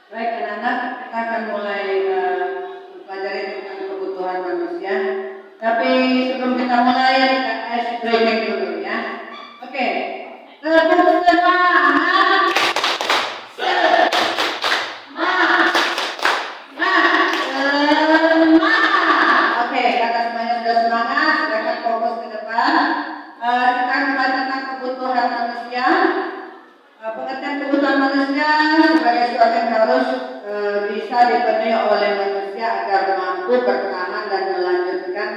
Baik anak-anak, kita akan mulai mempelajari tentang kebutuhan manusia. Tapi sebelum kita mulai, kita ice breaking dulu ya. Oke, tepuk semangat. Oke, kata semuanya sudah semangat, silakan fokus ke depan. Kita akan belajar tentang kebutuhan manusia. Pengertian kebutuhan manusia sebagai sesuatu yang harus bisa dipenuhi oleh manusia agar mampu bertahan dan melanjutkan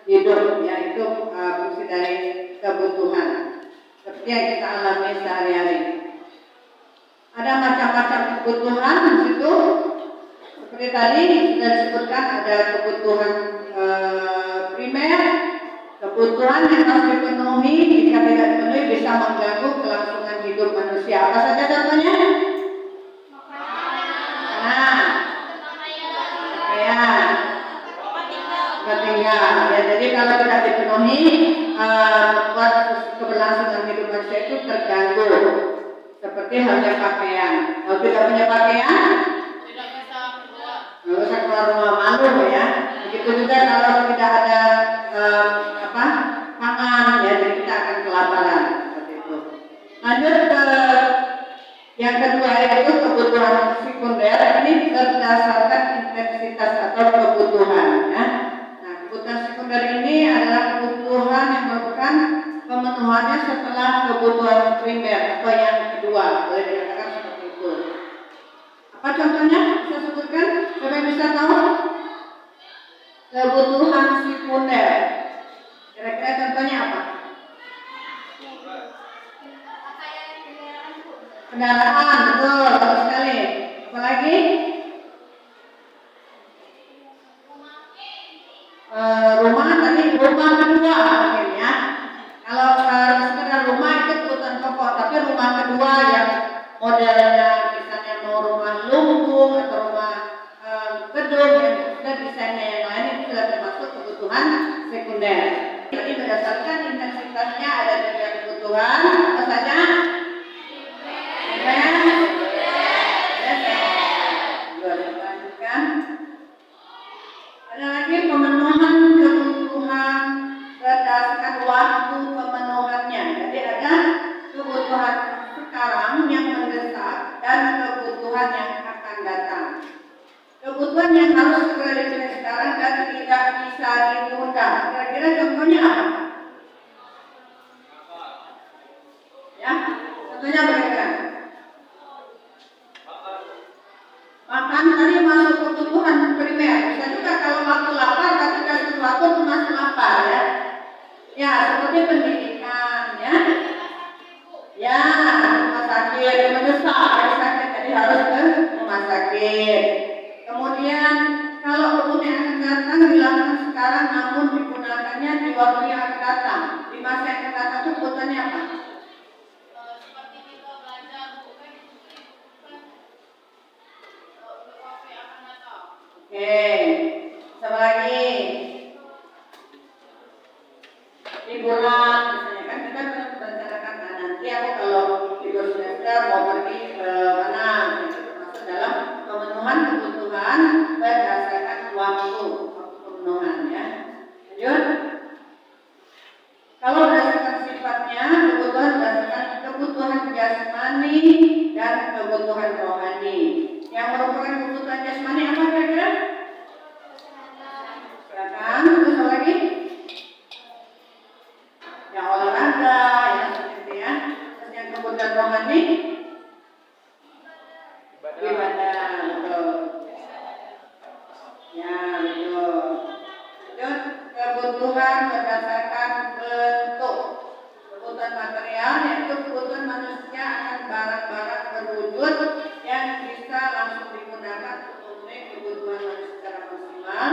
hidup, yaitu fungsi dari kebutuhan seperti yang kita alami sehari-hari. Ada macam-macam kebutuhan di situ. Seperti tadi sudah disebutkan, ada kebutuhan primer, kebutuhan yang harus dipenuhi, jika tidak dipenuhi bisa mengganggu kelangsungan hidup manusia. Apa saja contohnya? Tinggal. Ya, jadi kalau tidak dipenuhi, membuat keberlangsungan hidup manusia itu terganggu. Seperti halnya pakaian. Kalau tidak punya pakaian, tidak bisa keluar rumah, malu ya. Begitu juga kalau tidak ada pangan, ya jadi kita akan kelaparan seperti itu. Lanjut ke yang kedua, yaitu kebutuhan sekunder. Ini berdasarkan intensitas atau kebutuhan ya. Nah, kebutuhan sekunder ini adalah kebutuhan yang merupakan pemenuhannya setelah kebutuhan primer atau yang kedua, boleh dikatakan seperti itu. Apa contohnya? Bisa sebutkan? Siapa yang bisa tahu? Kebutuhan sekunder. Kira-kira contohnya apa? Kendaraan, betul, bagus sekali. Apalagi? Rumah tadi, rumah kedua mungkin ya. Kalau sekedar rumah itu kebutuhan pokok, tapi rumah kedua yang modelnya misalnya mau rumah lumbung atau rumah gedung yang sudah desainnya yang lain, itu sudah termasuk kebutuhan sekunder. Jadi berdasarkan intensitasnya ada tiga kebutuhan, apa saja? Ada lagi pemenuhan kebutuhan berdasarkan waktu pemenuhannya. Jadi ada kebutuhan sekarang yang mendesak dan kebutuhan yang akan datang. Kebutuhan yang harus segera dipenuhi sekarang dan tidak bisa ditunda. Kira-kira contohnya apa? Ya, contohnya bagaimana? Makan tadi masuk kebutuhan primer. Bisa juga kalau waktu lapar, tapi kalau sesuatu itu masih lapar ya. Ya, seperti pendidikan ya. Ya, rumah sakit mendesak, sakit jadi harus ke rumah sakit. Kemudian kalau kebutuhan yang akan datang dilakukan sekarang, namun digunakannya di waktu yang akan datang. Di masa yang akan datang itu kebutuhannya apa? Oke, sama lagi liburan misalnya kan kita merencanakan nanti aku kalau libur semester mau pergi ke mana, itu termasuk dalam pemenuhan kebutuhan berdasarkan waktu pemenuhan ya. Lanjut, kalau berdasarkan sifatnya kebutuhan berdasarkan kebutuhan jasmani dan kebutuhan rohani. Yang merupakan kebutuhan jasmani apa kira-kira? Silakan, terus apa lagi? Yang olahraga, yang seperti ya. Terus yang kebutuhan rohani? Ibadah, betul. Ya, betul. Terus kebutuhan berdasarkan bentuk. Kebutuhan material yaitu kebutuhan manusia akan barang-barang berwujud yang bisa langsung digunakan untuk memenuhi kebutuhan manusia secara maksimal,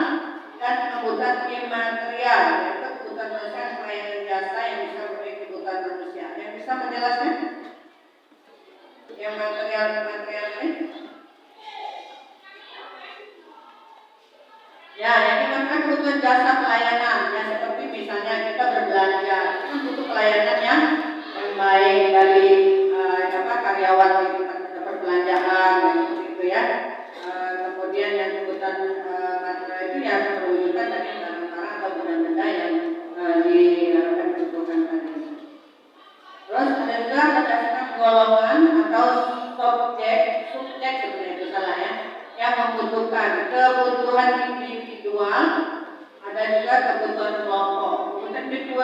dan kebutuhan imaterial yaitu kebutuhan manusia pelayanan jasa yang bisa memenuhi kebutuhan manusia. Yang bisa menjelaskan? Yang material ini? Ya, yang dimaksudkan kebutuhan jasa pelayanan, ya seperti misalnya kita berbelanja, itu butuh pelayanan yang baik dari karyawan di tempat perbelanjaan, seperti itu ya.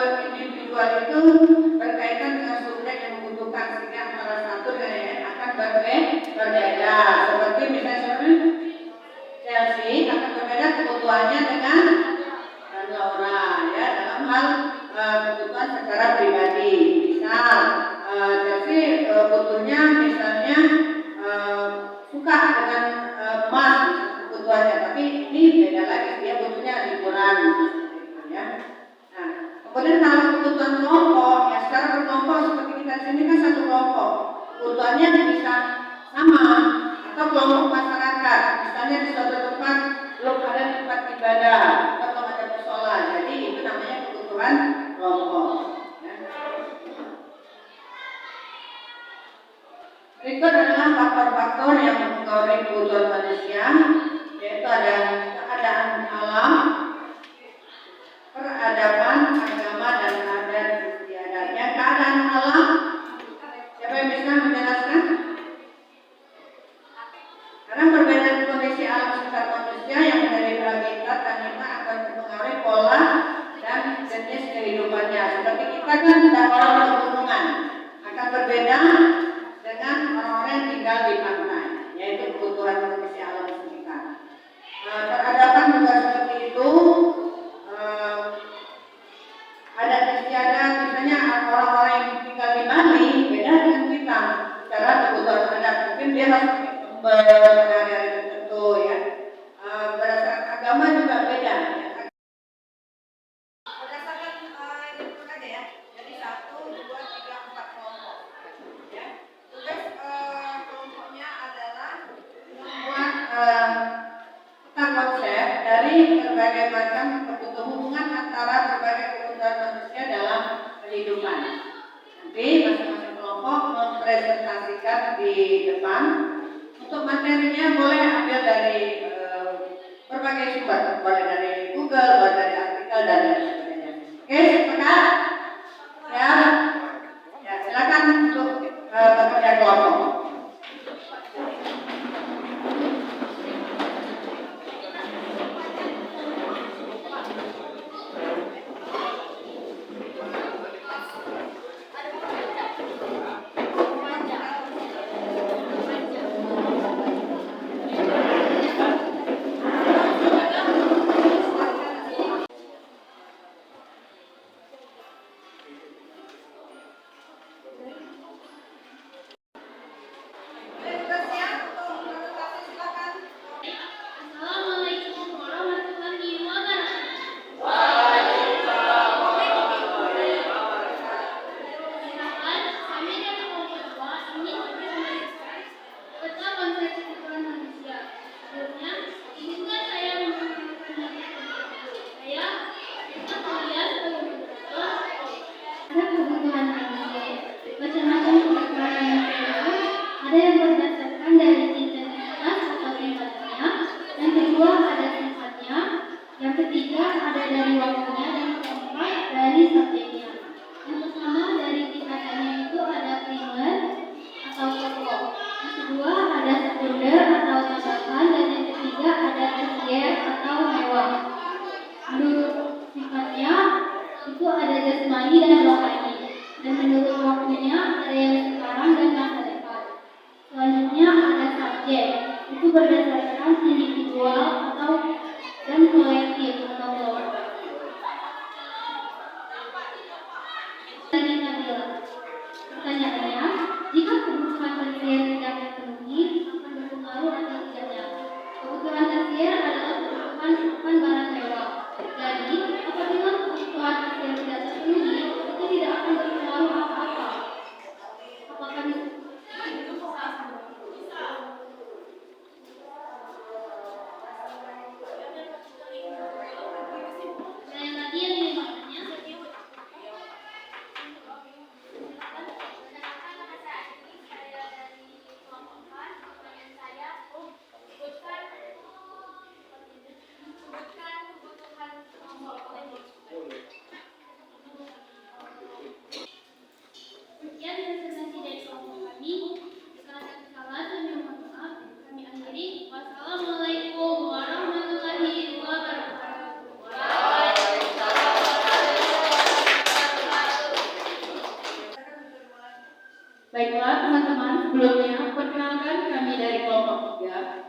individual itu berkaitan dengan subjek yang membutuhkan, sehingga antara satu dan lain akan berbeda. Seperti misalnya Chelsea akan berbeda kebutuhannya dengan Laura, ya, dalam hal kebutuhan secara pribadi. Misal Chelsea butuhnya misalnya suka dengan emas kebutuhannya, tapi ini beda lagi, dia butuhnya liburan, ya. Nah, kemudian kalau kebutuhan kelompok, ya secara berkelompok seperti kita di sini kan satu kelompok, kebutuhannya bisa sama, atau kelompok masyarakat, misalnya di suatu tempat belum ada tempat ibadah atau belum ada musola, jadi itu namanya kebutuhan kelompok. Ya. Berikut adalah faktor-faktor yang mempengaruhi kebutuhan manusia, yaitu ada keadaan alam, peradaban, agama, dan adat istiadat. Yang keadaan alam, siapa yang bisa menjelaskan? Karena perbedaan kondisi alam sekitar manusia yang dari habitat dan lingkungan akan mempengaruhi pola dan jenis kehidupannya. Seperti kita kan tidak orang pegunungan, akan berbeda dengan orang-orang yang tinggal di pantai, yaitu kebutuhan kondisi alam sekitar. Peradaban juga seperti itu. Adat istiadat, misalnya orang-orang yang tinggal di Bali beda dengan kita secara kebutuhan adat, mungkin dia harus berhari-hari tertentu, ya. Berdasarkan agama juga beda, ya. Berdasarkan itu aja, ya. Jadi 1, 2, 3, 4 kelompok, ya. Tugas kelompoknya adalah membuat peta konsep dari berbagai macam hubungan antara berbagai kebutuhan manusia dalam kehidupan. Nanti masing-masing kelompok mempresentasikan di depan. Untuk materinya boleh ambil dari berbagai sumber, boleh dari Google, boleh dari artikel dan lain sebagainya. Oke, sepakat? Ya, ya, silakan untuk bekerja kelompok.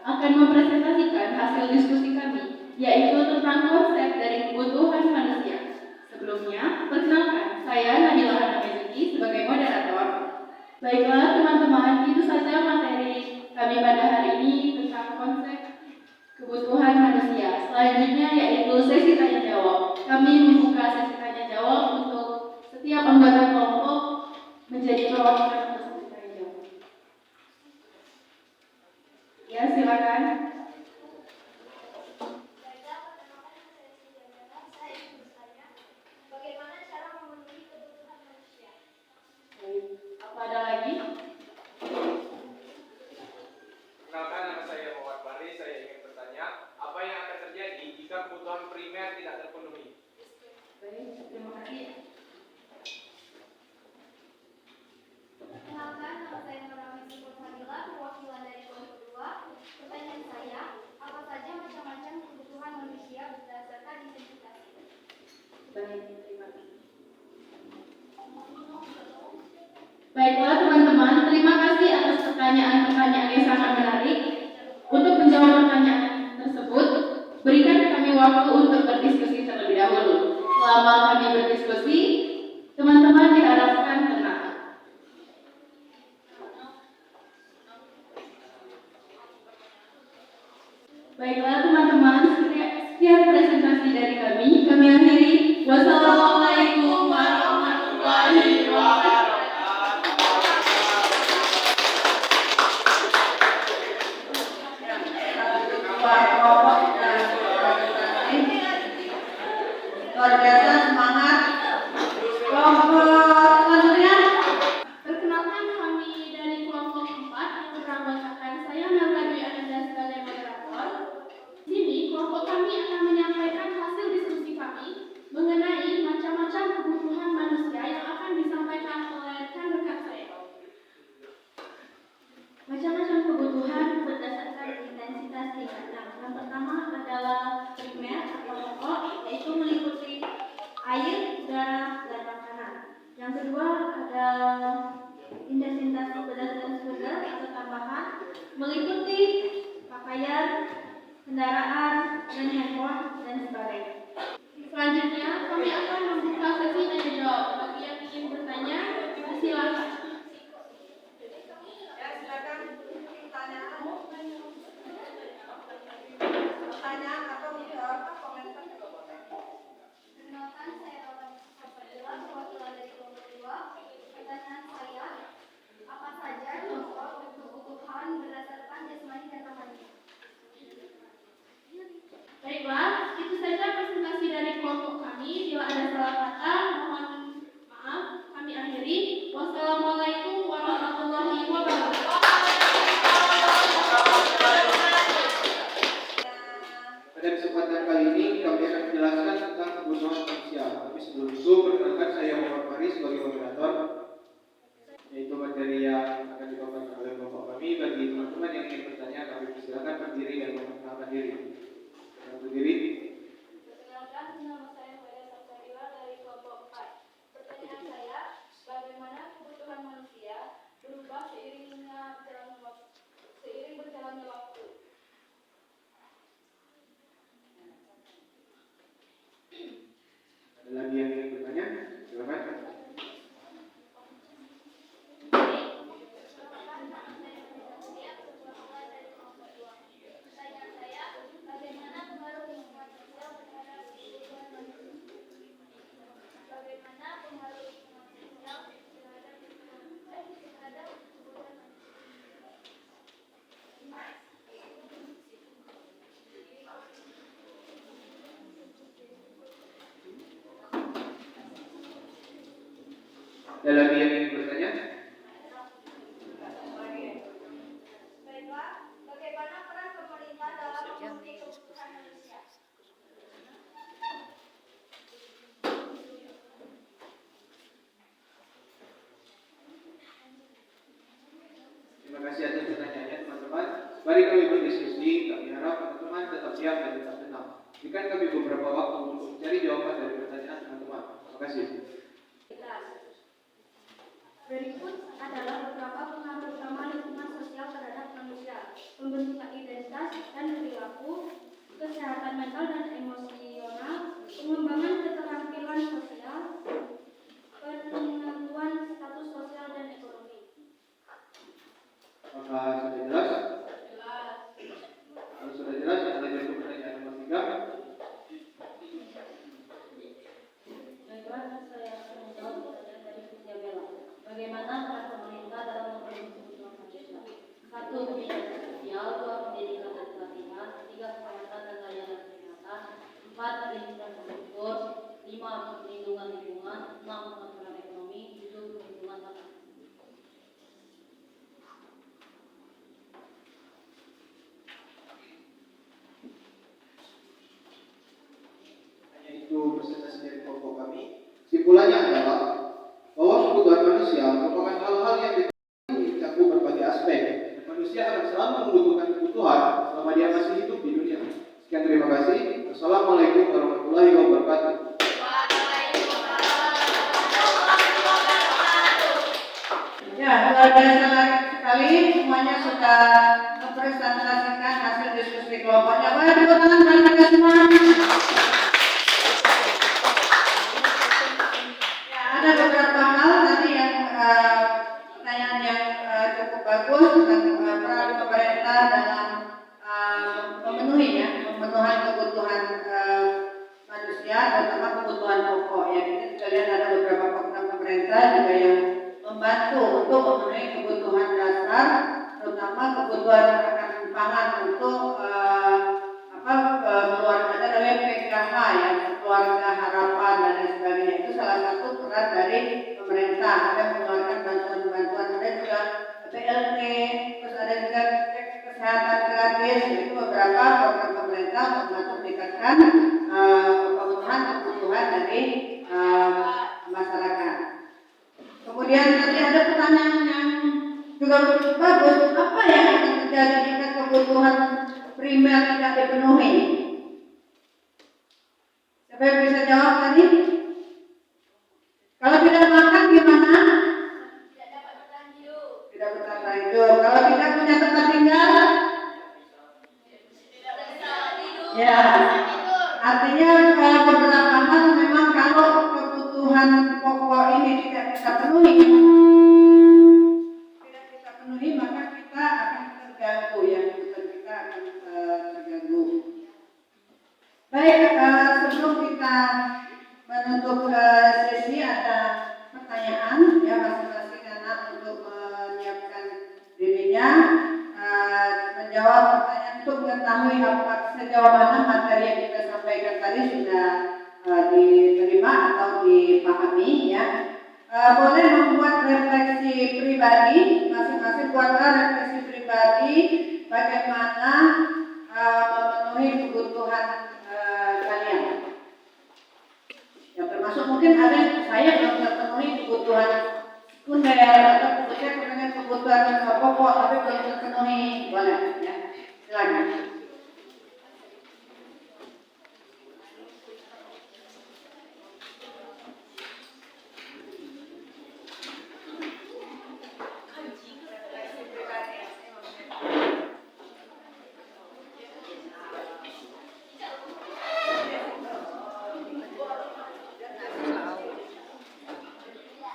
akan mempresentasikan hasil diskusi kami, yaitu tentang konsep dari kebutuhan manusia. Sebelumnya, perkenalkan, saya Nabila Hana Mezuki sebagai moderator. Baiklah teman-teman, itu saja materi kami pada hari ini tentang konsep kebutuhan manusia. Selanjutnya yaitu sesi tanya jawab. Kami membuka sesi tanya jawab untuk setiap anggota kelompok menjadi perwakilan untuk sesi tanya jawab. Ya, silakan. Apa ada lagi? Perkenalkan, nama saya Muhammad Fahri. Saya ingin bertanya, apa yang akan terjadi jika kebutuhan primer tidak terpenuhi? Baik, terima kasih. Perkenalkan, nama saya Nurami Fadila, perwakilan dari kelompok 2. Pertanyaan saya, apa saja macam-macam kebutuhan manusia berdasarkan identifikasi? Baik, terima kasih. Baiklah teman-teman, terima kasih atas pertanyaan-pertanyaan yang sangat menarik. Untuk menjawab pertanyaan tersebut, berikan kami waktu untuk berdiskusi terlebih dahulu. Selama kami berdiskusi, teman-teman diharapkan tenang. Baiklah teman-teman, sekian presentasi dari kami. Kami akhiri. Wassalamualaikum warahmatullahi wabarakatuh. Luar biasa, semangat. Kelompok selanjutnya. Perkenalkan, kami dari kelompok 4 yang beranggotakan saya Melda Dwi Ananda sebagai moderator. Di sini kelompok kami akan menyampaikan hasil diskusi kami mengenai macam-macam kebutuhan manusia yang akan disampaikan oleh rekan-rekan saya. Macam-macam kebutuhan berdasarkan intensitas tingkatan. Yang pertama adalah primer atau pokok, yaitu meliputi air, udara, dan makanan. Yang kedua ada intensitas berdasarkan sekunder atau tambahan, meliputi pakaian, kendaraan, dan handphone, dan sebagainya. Selanjutnya kami akan membuka sesi tanya jawab. Bagi yang ingin bertanya, silakan. Ya, silakan pertanyaan. Pertanyaan atau komentar juga boleh. Perkenalkan, saya Roland Fadila, perwakilan dari kelompok 2. Pertanyaan saya, apa saja contoh kebutuhan berdasarkan jasmani dan rohani? Baiklah, itu saja presentasi dari kelompok kami. Bila ada salah kata, mohon maaf. Kami akhiri. Wassalamualaikum warahmatullahi wabarakatuh. Pada kesempatan kali ini kami akan menjelaskan tentang kebutuhan manusia. Tapi sebelum itu, perkenalkan saya Muhammad Fahri sebagai moderator, yaitu materi yang akan dibawakan oleh kelompok kami. Bagi teman-teman yang ingin bertanya, kami persilakan berdiri dan memperkenalkan diri. Yang berdiri. Perkenalkan, nama saya Fadila Safadila dari kelompok 4. Pertanyaan saya, bagaimana kebutuhan manusia berubah seiring berjalannya waktu? Ada lagi yang ingin bertanya? Silakan. Pertanyaan saya, bagaimana pengaruh lingkungan sosial terhadap kebutuhan manusia? Bagaimana pengaruh lingkungan sosial terhadap kebutuhan manusia? Ada lagi yang ingin bertanya? Baiklah, bagaimana peran pemerintah dalam memenuhi kebutuhan manusia? Terima kasih atas pertanyaannya teman-teman. Mari kami berdiskusi. Kami harap teman-teman tetap siap dan tetap tenang. Berikan kami beberapa waktu untuk mencari jawaban dari pertanyaan teman-teman. Terima kasih. Berikut adalah beberapa pengaruh utama lingkungan sosial terhadap manusia. pembentukan identitas dan perilaku, kesehatan mental dan emosional, pengembangan keterampilan sosial, penentuan status sosial dan ekonomi. Apakah sudah jelas? Kalau sudah jelas, kita lanjut ke pertanyaan nomor 3. Baiklah, saya akan menjawab pertanyaan dari Sofia Bella. Bagaimana peran pemerintah dalam memenuhi kebutuhan manusia? 1. Kebijakan sosial, 2. Pendidikan dan pelatihan, 3. Kesehatan dan layanan kesehatan, 4. Infrastruktur, 5. Perlindungan lingkungan, 6. Pengaturan ekonomi, 7. Perlindungan tanah. Hanya itu presentasi dari kelompok kami. Kesimpulannya adalah bahwa kebutuhan manusia merupakan hal-hal yang mencakup berbagai aspek. Dan manusia akan selalu membutuhkan kebutuhan selama dia masih hidup di dunia. Sekian, terima kasih. Wassalamualaikum warahmatullahi wabarakatuh. Ya, luar biasa sekali semuanya sudah mempresentasikan hasil diskusi kelompoknya. Baik, tepuk tangan bagi mereka semua. Ya, ada beberapa hal tadi yang pertanyaan yang cukup bagus tentang peran pemerintah dalam memenuhi kebutuhan manusia, terutama kebutuhan pokok. Ya, kita juga lihat ada beberapa program pemerintah juga yang membantu untuk memenuhi kebutuhan dasar, terutama kebutuhan akan pangan untuk keluarga dari PKH ya, keluarga harapan dan lain sebagainya. Itu salah satu peran dari pemerintah, ada mengeluarkan bantuan-bantuan, ada juga BLT, terus ada juga kesehatan gratis. Itu beberapa program pemerintah untuk meningkatkan kebutuhan dari masyarakat. Kemudian tadi ada pertanyaan yang juga cukup bagus, apa yang akan terjadi jika kebutuhan primer tidak dipenuhi? Siapa yang bisa jawab tadi? Kalau tidak makan gimana? Tidak dapat bertahan hidup. Tidak bertahan hidup. Kalau tidak punya tempat tinggal? Tidak bisa tidur. Ya. Artinya beberapa hal memang kalau kebutuhan pokok ini tidak kita penuhi, maka kita akan terganggu ya, kebutuhan kita akan terganggu. Baik, sebelum kita menutup sesi ada pertanyaan ya, masing-masing anak untuk menyiapkan dirinya menjawab pertanyaan untuk mengetahui apa sejauh mana materi yang kita sampaikan tadi sudah diterima atau dipahami ya. Boleh membuat refleksi pribadi, masing-masing buatlah refleksi pribadi bagaimana memenuhi kebutuhan kalian. Ya, termasuk mungkin ada yang saya belum terpenuhi kebutuhan sekunder atau kebutuhan pokok tapi belum terpenuhi, boleh ya. Silakan.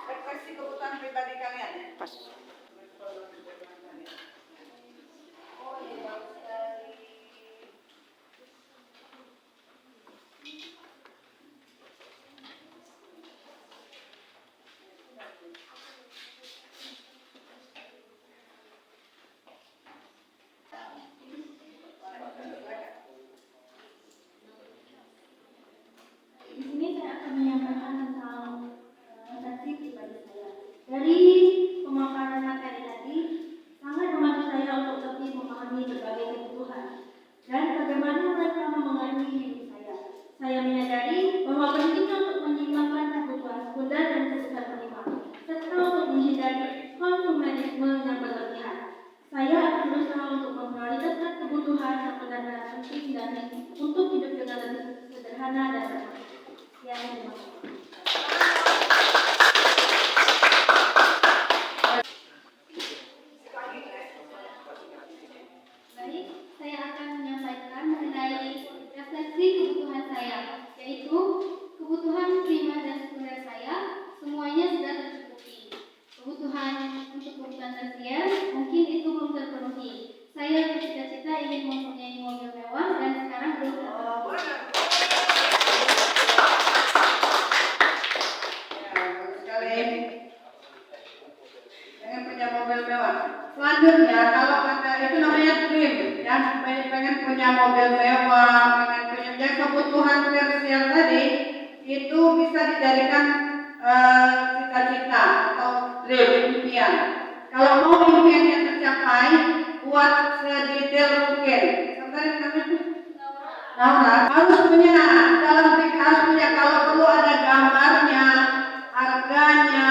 Refleksi kebutuhan pribadi kalian ya. Pas. Di sini saya akan menyampaikan tentang refleksi pribadi saya. Dari pemaparan materi tadi, sangat membantu saya untuk lebih memahami berbagai kebutuhan dan bagaimana mereka mempengaruhi hidup saya. Saya menyadari bahwa pentingnya untuk menyeimbangkan kebutuhan sekunder dan kebutuhan primer, serta untuk menghindari konsumerisme yang berlebihan. Saya akan berusaha untuk memprioritaskan kebutuhan yang benar-benar penting dan untuk hidup dengan lebih sederhana dan bermakna. Ya, terima kasih. Selanjutnya, kalau ada itu namanya dream, ya, pengen punya mobil mewah, pengen punya jadi kebutuhan tersier tadi itu bisa dijadikan cita-cita atau dream impian. Kalau mau impiannya tercapai, buat sedetail mungkin. Sebenarnya namanya Naura harus punya dalam diri harus punya kalau perlu ada gambarnya, harganya,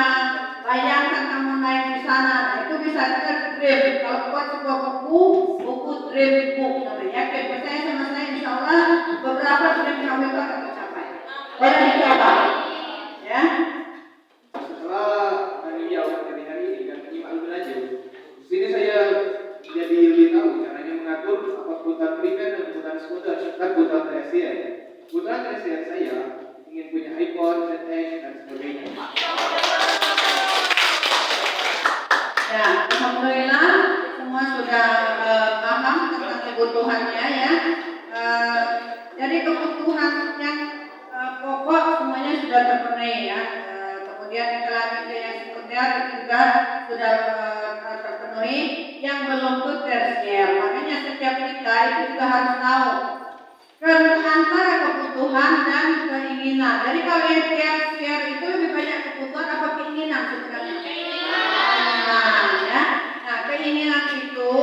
bayangkan kamu naik di sana, itu bisa kita dream. Kalau buat sebuah buku dream book namanya. Yakin percaya sama saya, insya Allah beberapa dream kamu itu akan tercapai. Boleh dicoba, ya. Setelah hari ini dan menyimak lebih lanjut, di sini saya jadi lebih tahu caranya mengatur apa kebutuhan primer dan kebutuhan sekunder serta kebutuhan tersier. Kebutuhan tersier saya ingin punya iPhone, ZTE, dan sebagainya. Ya, alhamdulillah semua sudah paham tentang kebutuhannya ya. Jadi kebutuhan yang pokok semuanya sudah terpenuhi ya. Kemudian kita lanjut ke yang sekunder juga sudah terpenuhi. Yang belum itu tersier. Makanya setiap kita itu juga harus tahu antara kebutuhan dan keinginan. Jadi kalau yang tersier itu lebih banyak kebutuhan apa keinginan sebenarnya? Nah, keinginan itu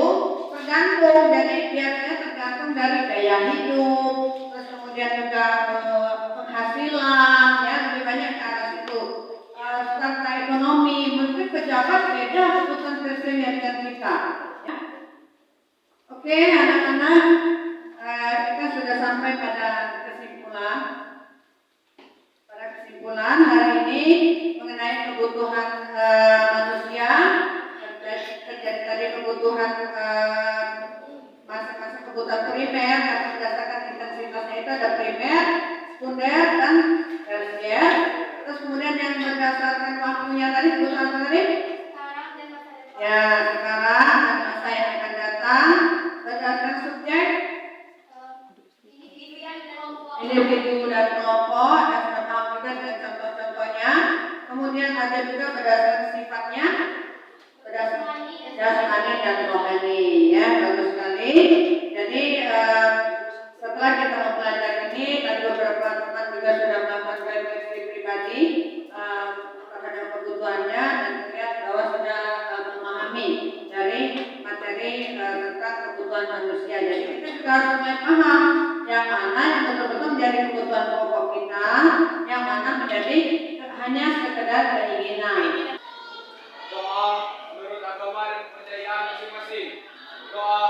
tergantung, jadi biasanya tergantung dari gaya hidup, terus kemudian juga penghasilan, ya lebih banyak ke arah situ. Serta ekonomi, mungkin pejabat beda kebutuhan tersier dengan kita. Ya. Oke, anak-anak, kita sudah sampai pada kesimpulan. Hari ini mengenai kebutuhan manusia, terjadi tadi kebutuhan masing-masing kebutuhan primer karena berdasarkan intensitasnya itu ada primer, sekunder, dan tersier. Terus kemudian yang berdasarkan waktunya tadi kebutuhan apa tadi? Ya, sekarang dan masa yang akan datang. Berdasarkan subjek individu dan kelompok, dan sudah paham juga dengan contoh-contohnya. Kemudian ada juga berdasarkan sifatnya, berdasarkan jasmani dan rohani, ya bagus sekali. Jadi setelah kita mempelajari ini, tadi beberapa teman juga sudah melakukan refleksi pribadi terhadap kebutuhannya dan terlihat bahwa sudah memahami dari materi tentang kebutuhan manusia. Jadi kita juga harus mulai paham yang mana yang betul-betul menjadi kebutuhan pokok kita, yang mana menjadi hanya sekedar keinginan. Doa menurut agama dan kepercayaan masing-masing. Doa